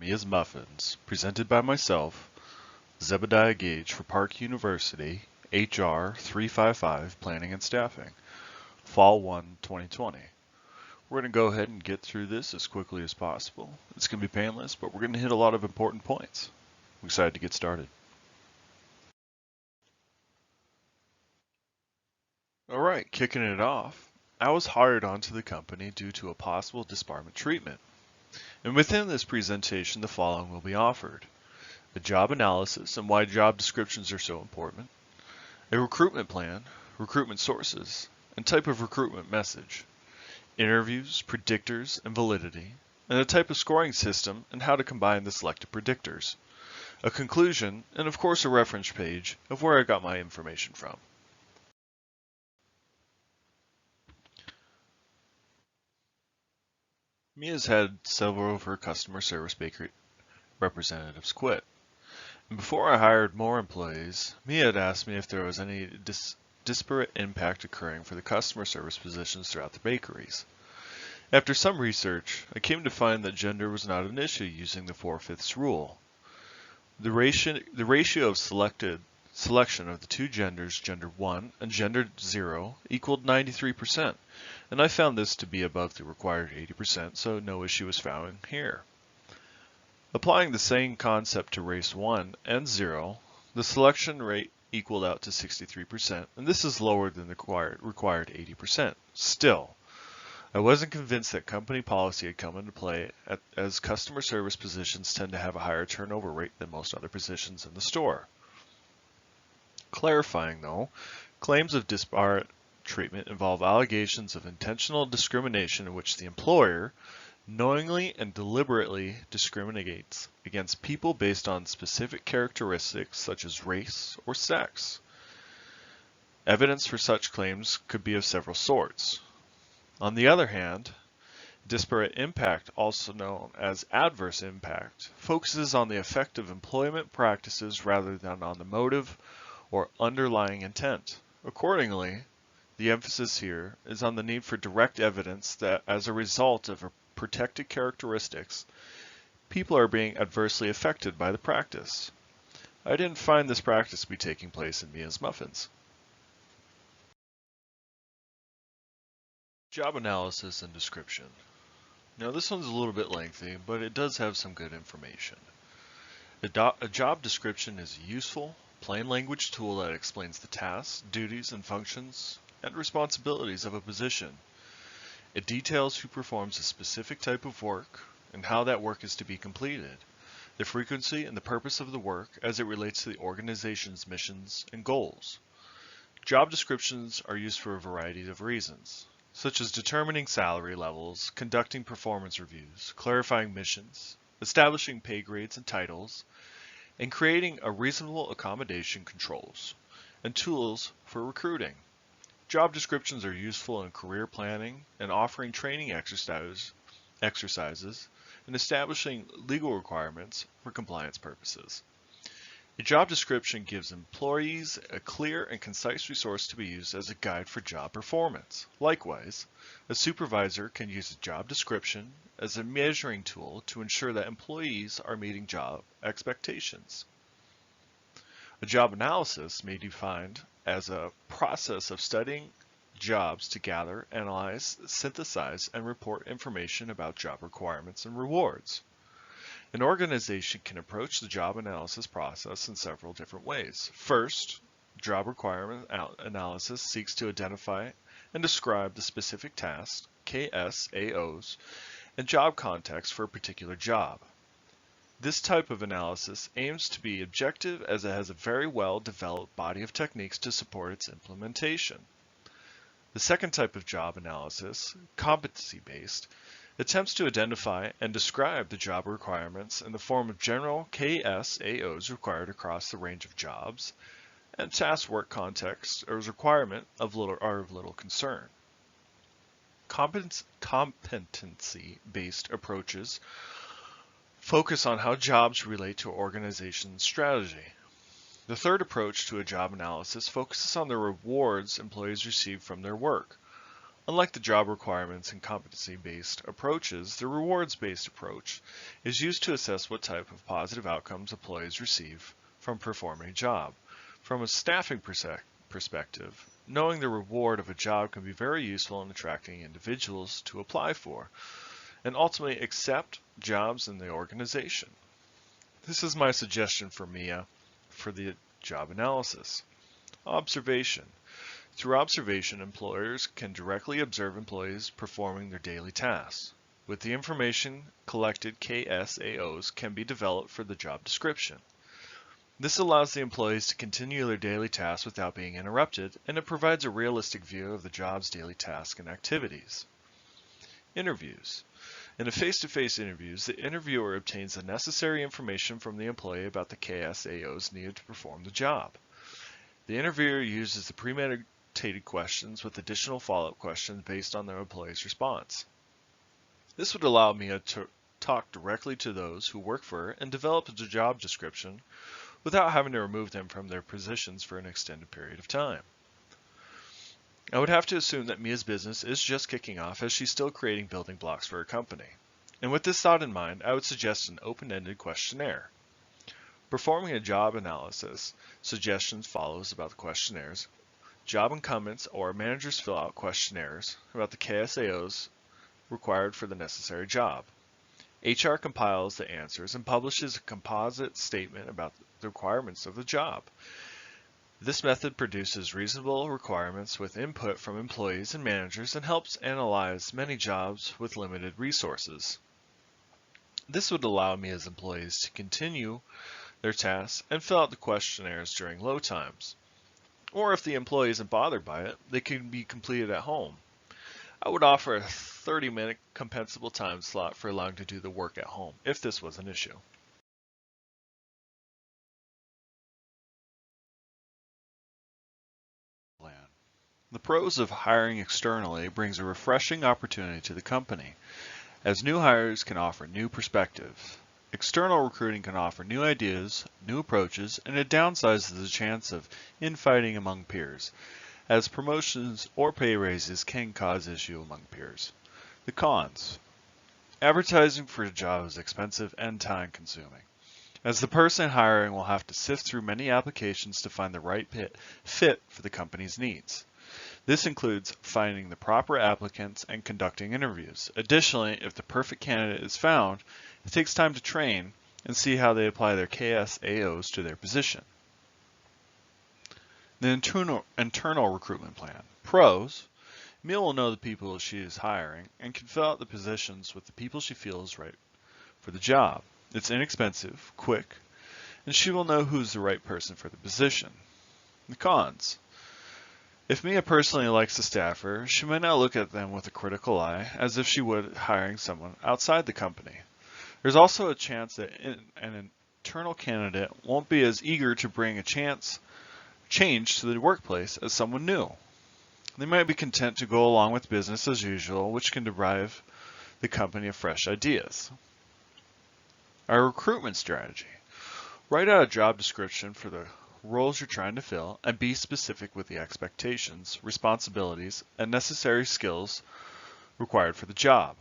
Mia's Muffins, presented by myself, Zebediah Gage for Park University, HR 355 Planning and Staffing, Fall 1, 2020. We're going to go ahead and get through this as quickly as possible. It's going to be painless, but we're going to hit a lot of important points. I'm excited to get started. Alright, kicking it off. I was hired onto the company due to a possible disbarment treatment. And within this presentation, the following will be offered: a job analysis and why job descriptions are so important, a recruitment plan, recruitment sources, and type of recruitment message, interviews, predictors, and validity, and a type of scoring system and how to combine the selected predictors, a conclusion, and of course a reference page of where I got my information from. Mia's had several of her customer service bakery representatives quit. And before I hired more employees, Mia had asked me if there was any disparate impact occurring for the customer service positions throughout the bakeries. After some research, I came to find that gender was not an issue using the 4/5 rule. The ratio of selection of the two genders, gender 1 and gender 0, equaled 93%, and I found this to be above the required 80%, so no issue was found here. Applying the same concept to race 1 and 0, the selection rate equaled out to 63%, and this is lower than the required 80%. Still, I wasn't convinced that company policy had come into play, as customer service positions tend to have a higher turnover rate than most other positions in the store. Clarifying though, claims of disparate treatment involve allegations of intentional discrimination in which the employer knowingly and deliberately discriminates against people based on specific characteristics such as race or sex. Evidence for such claims could be of several sorts. On the other hand, disparate impact, also known as adverse impact, focuses on the effect of employment practices rather than on the motive or underlying intent. Accordingly, the emphasis here is on the need for direct evidence that as a result of protected characteristics, people are being adversely affected by the practice. I didn't find this practice to be taking place in Mia's Muffins. Job analysis and description. Now this one's a little bit lengthy, but it does have some good information. A job description is a useful, plain language tool that explains the tasks, duties, and functions and responsibilities of a position. It details who performs a specific type of work and how that work is to be completed, the frequency and the purpose of the work as it relates to the organization's missions and goals. Job descriptions are used for a variety of reasons, such as determining salary levels, conducting performance reviews, clarifying missions, establishing pay grades and titles, and creating a reasonable accommodation controls and tools for recruiting. Job descriptions are useful in career planning and offering training exercises and establishing legal requirements for compliance purposes. A job description gives employees a clear and concise resource to be used as a guide for job performance. Likewise, a supervisor can use a job description as a measuring tool to ensure that employees are meeting job expectations. A job analysis may be defined as a process of studying jobs to gather, analyze, synthesize, and report information about job requirements and rewards. An organization can approach the job analysis process in several different ways. First, job requirement analysis seeks to identify and describe the specific tasks, KSAOs, and job context for a particular job. This type of analysis aims to be objective as it has a very well developed body of techniques to support its implementation. The second type of job analysis, competency-based, attempts to identify and describe the job requirements in the form of general KSAOs required across the range of jobs, and task work context or requirement are of little concern. Competency-based approaches focus on how jobs relate to organization's strategy. The third approach to a job analysis focuses on the rewards employees receive from their work. Unlike the job requirements and competency-based approaches, the rewards-based approach is used to assess what type of positive outcomes employees receive from performing a job. From a staffing perspective, knowing the reward of a job can be very useful in attracting individuals to apply for and ultimately accept jobs in the organization. This is my suggestion for Mia for the job analysis. Observation. Through observation, employers can directly observe employees performing their daily tasks. With the information collected, KSAOs can be developed for the job description. This allows the employees to continue their daily tasks without being interrupted, and it provides a realistic view of the job's daily tasks and activities. Interviews. In a face-to-face interviews, the interviewer obtains the necessary information from the employee about the KSAOs needed to perform the job. The interviewer uses the premeditated questions with additional follow-up questions based on the employee's response. This would allow me to talk directly to those who work for her and develop a job description without having to remove them from their positions for an extended period of time. I would have to assume that Mia's business is just kicking off as she's still creating building blocks for her company. And with this thought in mind, I would suggest an open-ended questionnaire. Performing a job analysis, suggestions follows about the questionnaires. Job incumbents or managers fill out questionnaires about the KSAOs required for the necessary job. HR compiles the answers and publishes a composite statement about the requirements of the job. This method produces reasonable requirements with input from employees and managers and helps analyze many jobs with limited resources. This would allow me as employees to continue their tasks and fill out the questionnaires during low times. Or if the employee isn't bothered by it, they can be completed at home. I would offer a 30-minute compensable time slot for allowing to do the work at home, if this was an issue. The pros of hiring externally brings a refreshing opportunity to the company, as new hires can offer new perspectives. External recruiting can offer new ideas, new approaches, and it downsizes the chance of infighting among peers, as promotions or pay raises can cause issue among peers. The cons. Advertising for a job is expensive and time-consuming, as the person hiring will have to sift through many applications to find the right fit for the company's needs. This includes finding the proper applicants and conducting interviews. Additionally, if the perfect candidate is found, it takes time to train and see how they apply their KSAOs to their position. The internal recruitment plan. Pros. Mia will know the people she is hiring and can fill out the positions with the people she feels right for the job. It's inexpensive, quick, and she will know who's the right person for the position. The cons. If Mia personally likes the staffer, she might not look at them with a critical eye, as if she would hiring someone outside the company. There's also a chance that an internal candidate won't be as eager to bring a change to the workplace as someone new. They might be content to go along with business as usual, which can deprive the company of fresh ideas. Our recruitment strategy. Write out a job description for the roles you're trying to fill and be specific with the expectations, responsibilities, and necessary skills required for the job.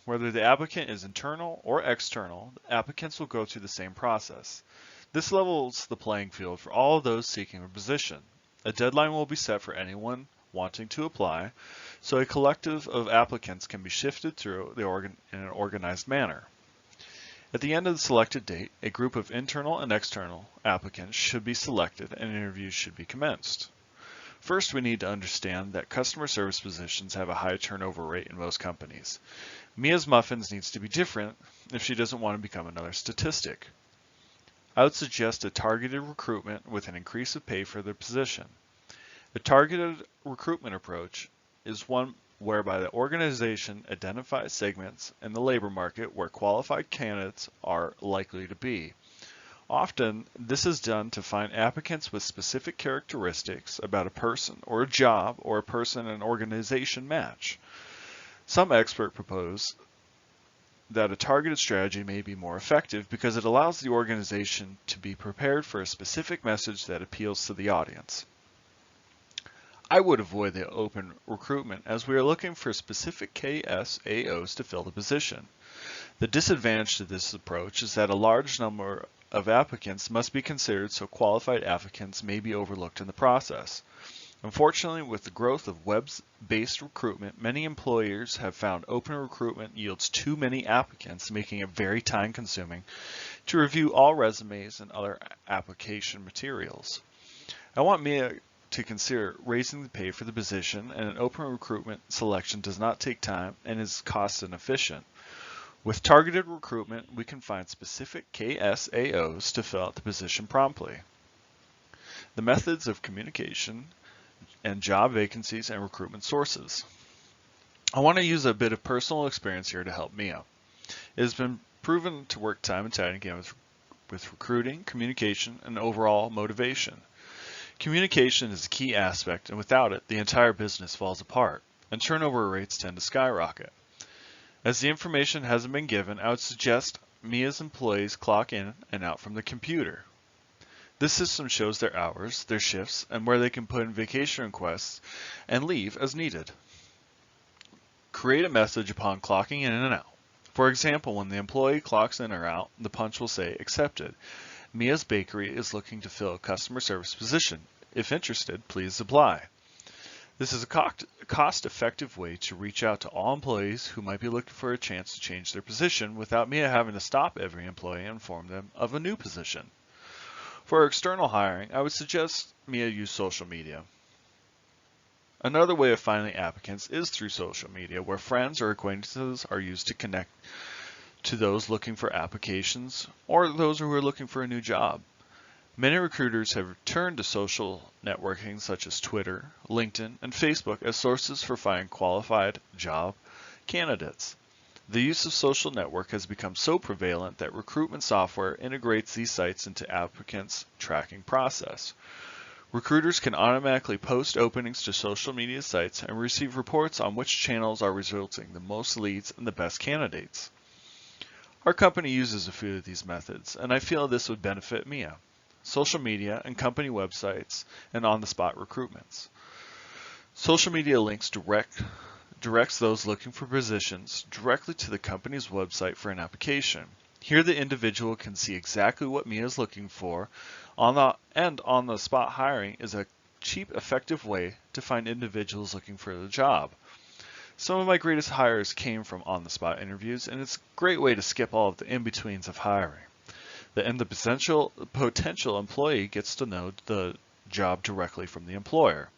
Whether the applicant is internal or external, the applicants will go through the same process. This levels the playing field for all of those seeking a position. A deadline will be set for anyone wanting to apply, so a collective of applicants can be shifted through in an organized manner. At the end of the selected date, a group of internal and external applicants should be selected and interviews should be commenced. First, we need to understand that customer service positions have a high turnover rate in most companies. Mia's Muffins needs to be different if she doesn't want to become another statistic. I would suggest a targeted recruitment with an increase of pay for the position. A targeted recruitment approach is one whereby the organization identifies segments in the labor market where qualified candidates are likely to be. Often, this is done to find applicants with specific characteristics about a person or a job or a person and organization match. Some experts propose that a targeted strategy may be more effective because it allows the organization to be prepared for a specific message that appeals to the audience. I would avoid the open recruitment as we are looking for specific KSAOs to fill the position. The disadvantage to this approach is that a large number of applicants must be considered, so qualified applicants may be overlooked in the process. Unfortunately, with the growth of web-based recruitment, many employers have found open recruitment yields too many applicants, making it very time-consuming to review all resumes and other application materials. I want Mia to consider raising the pay for the position, and an open recruitment selection does not take time and is cost inefficient. With targeted recruitment, we can find specific KSAOs to fill out the position promptly. The methods of communication and job vacancies and recruitment sources. I want to use a bit of personal experience here to help Mia. It has been proven to work time and time again with recruiting, communication, and overall motivation. Communication is a key aspect, and without it, the entire business falls apart, and turnover rates tend to skyrocket. As the information hasn't been given, I would suggest Mia's employees clock in and out from the computer. This system shows their hours, their shifts, and where they can put in vacation requests and leave as needed. Create a message upon clocking in and out. For example, when the employee clocks in or out, the punch will say accepted. Mia's Bakery is looking to fill a customer service position. If interested, please apply. This is a cost-effective way to reach out to all employees who might be looking for a chance to change their position without Mia having to stop every employee and inform them of a new position. For external hiring, I would suggest Mia use social media. Another way of finding applicants is through social media, where friends or acquaintances are used to connect to those looking for applications or those who are looking for a new job. Many recruiters have turned to social networking such as Twitter, LinkedIn, and Facebook as sources for finding qualified job candidates. The use of social network has become so prevalent that recruitment software integrates these sites into applicants' tracking process. Recruiters can automatically post openings to social media sites and receive reports on which channels are resulting the most leads and the best candidates. Our company uses a few of these methods, and I feel this would benefit Mia. Social media and company websites and on-the-spot recruitments. Social media links directs those looking for positions directly to the company's website for an application. Here the individual can see exactly what Mia is looking for, and on-the-spot hiring is a cheap, effective way to find individuals looking for the job. Some of my greatest hires came from on-the-spot interviews, and it's a great way to skip all of the in-betweens of hiring. The potential employee gets to know the job directly from the employer.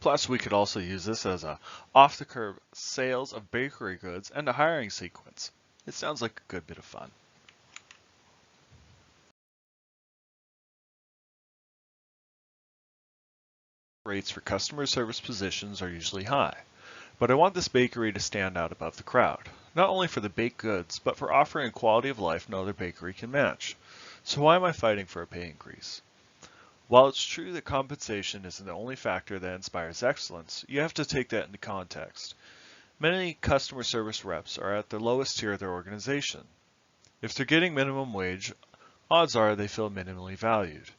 Plus, we could also use this as a off-the-curb sales of bakery goods and a hiring sequence. It sounds like a good bit of fun. Rates for customer service positions are usually high, but I want this bakery to stand out above the crowd, not only for the baked goods, but for offering a quality of life no other bakery can match. So why am I fighting for a pay increase? While it's true that compensation isn't the only factor that inspires excellence, you have to take that into context. Many customer service reps are at the lowest tier of their organization. If they're getting minimum wage, odds are they feel minimally valued.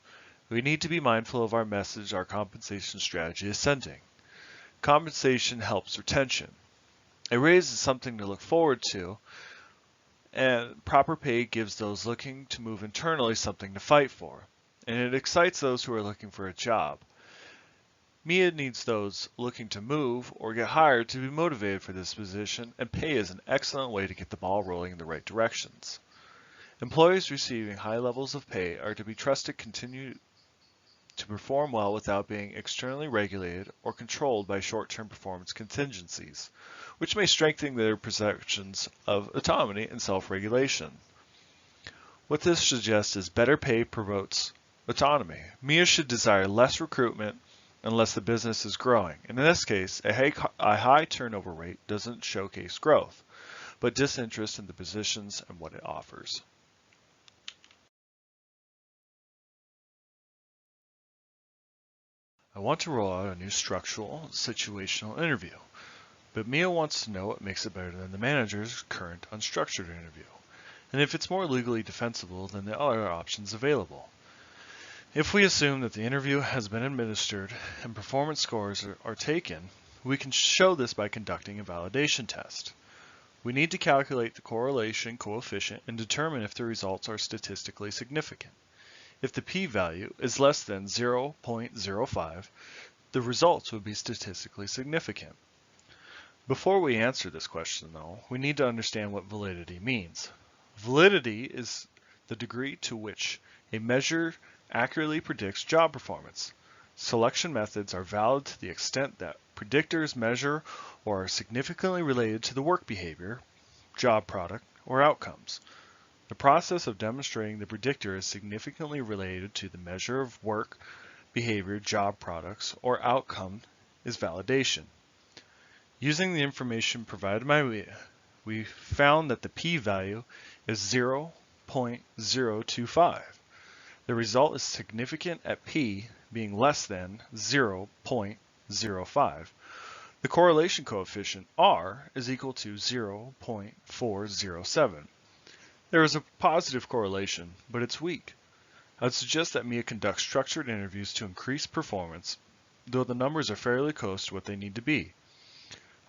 We need to be mindful of our message our compensation strategy is sending. Compensation helps retention. A raise is something to look forward to, and proper pay gives those looking to move internally something to fight for, and it excites those who are looking for a job. Mia needs those looking to move or get hired to be motivated for this position, and pay is an excellent way to get the ball rolling in the right directions. Employees receiving high levels of pay are to be trusted to continue to perform well without being externally regulated or controlled by short-term performance contingencies, which may strengthen their perceptions of autonomy and self-regulation. What this suggests is better pay promotes autonomy. Mia should desire less recruitment unless the business is growing. And in this case, a high turnover rate doesn't showcase growth, but disinterest in the positions and what it offers. I want to roll out a new structural situational interview, but Mia wants to know what makes it better than the manager's current unstructured interview, and if it's more legally defensible than the other options available. If we assume that the interview has been administered and performance scores are taken, we can show this by conducting a validation test. We need to calculate the correlation coefficient and determine if the results are statistically significant. If the p-value is less than 0.05, the results would be statistically significant. Before we answer this question, though, we need to understand what validity means. Validity is the degree to which a measure accurately predicts job performance. Selection methods are valid to the extent that predictors measure or are significantly related to the work behavior, job product, or outcomes. The process of demonstrating the predictor is significantly related to the measure of work, behavior, job products, or outcome is validation. Using the information provided by we found that the p-value is 0.025. The result is significant at p being less than 0.05. The correlation coefficient R is equal to 0.407. There is a positive correlation, but it's weak. I would suggest that MIA conduct structured interviews to increase performance, though the numbers are fairly close to what they need to be.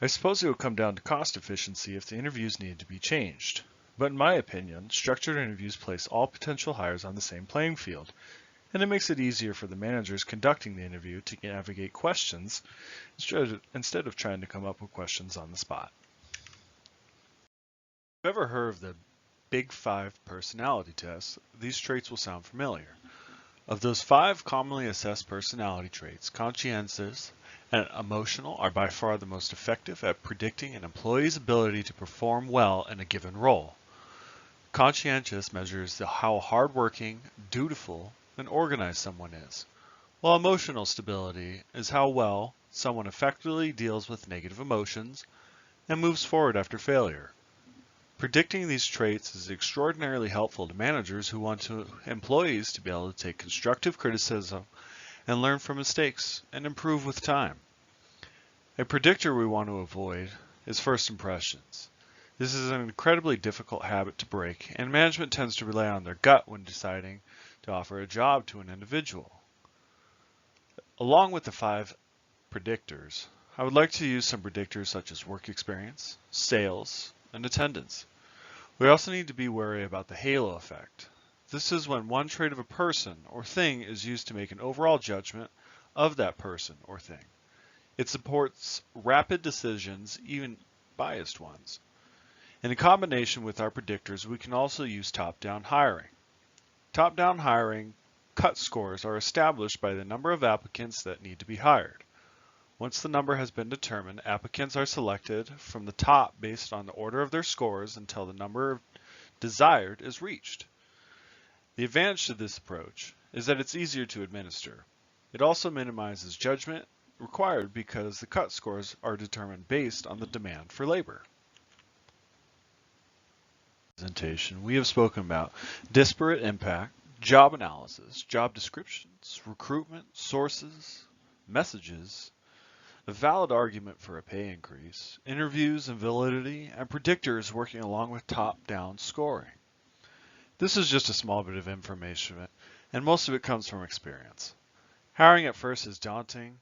I suppose it would come down to cost efficiency if the interviews needed to be changed. But in my opinion, structured interviews place all potential hires on the same playing field, and it makes it easier for the managers conducting the interview to navigate questions instead of trying to come up with questions on the spot. If you've ever heard of the Big 5 personality test, these traits will sound familiar. Of those 5 commonly assessed personality traits, conscientious and emotional are by far the most effective at predicting an employee's ability to perform well in a given role. Conscientious measures how hardworking, dutiful, and organized someone is, while emotional stability is how well someone effectively deals with negative emotions and moves forward after failure. Predicting these traits is extraordinarily helpful to managers who want employees to be able to take constructive criticism and learn from mistakes and improve with time. A predictor we want to avoid is first impressions. This is an incredibly difficult habit to break, and management tends to rely on their gut when deciding to offer a job to an individual. Along with the 5 predictors, I would like to use some predictors such as work experience, sales, and attendance. We also need to be wary about the halo effect. This is when one trait of a person or thing is used to make an overall judgment of that person or thing. It supports rapid decisions, even biased ones. In combination with our predictors, we can also use top-down hiring. Top-down hiring cut scores are established by the number of applicants that need to be hired. Once the number has been determined, applicants are selected from the top based on the order of their scores until the number desired is reached. The advantage to this approach is that it's easier to administer. It also minimizes judgment required because the cut scores are determined based on the demand for labor. We have spoken about disparate impact, job analysis, job descriptions, recruitment, sources, messages, a valid argument for a pay increase, interviews and validity, and predictors working along with top-down scoring. This is just a small bit of information, and most of it comes from experience. Hiring at first is daunting,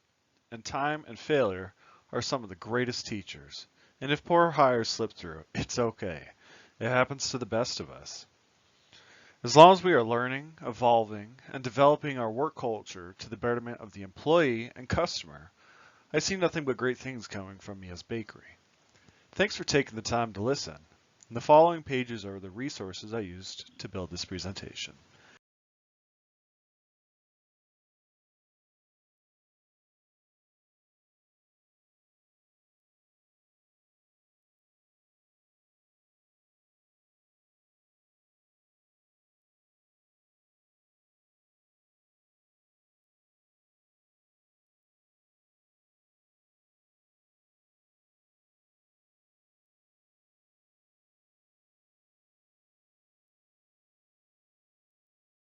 and time and failure are some of the greatest teachers. And if poor hires slip through, it's okay. It happens to the best of us. As long as we are learning, evolving, and developing our work culture to the betterment of the employee and customer, I see nothing but great things coming from Mia's Bakery. Thanks for taking the time to listen. And the following pages are the resources I used to build this presentation.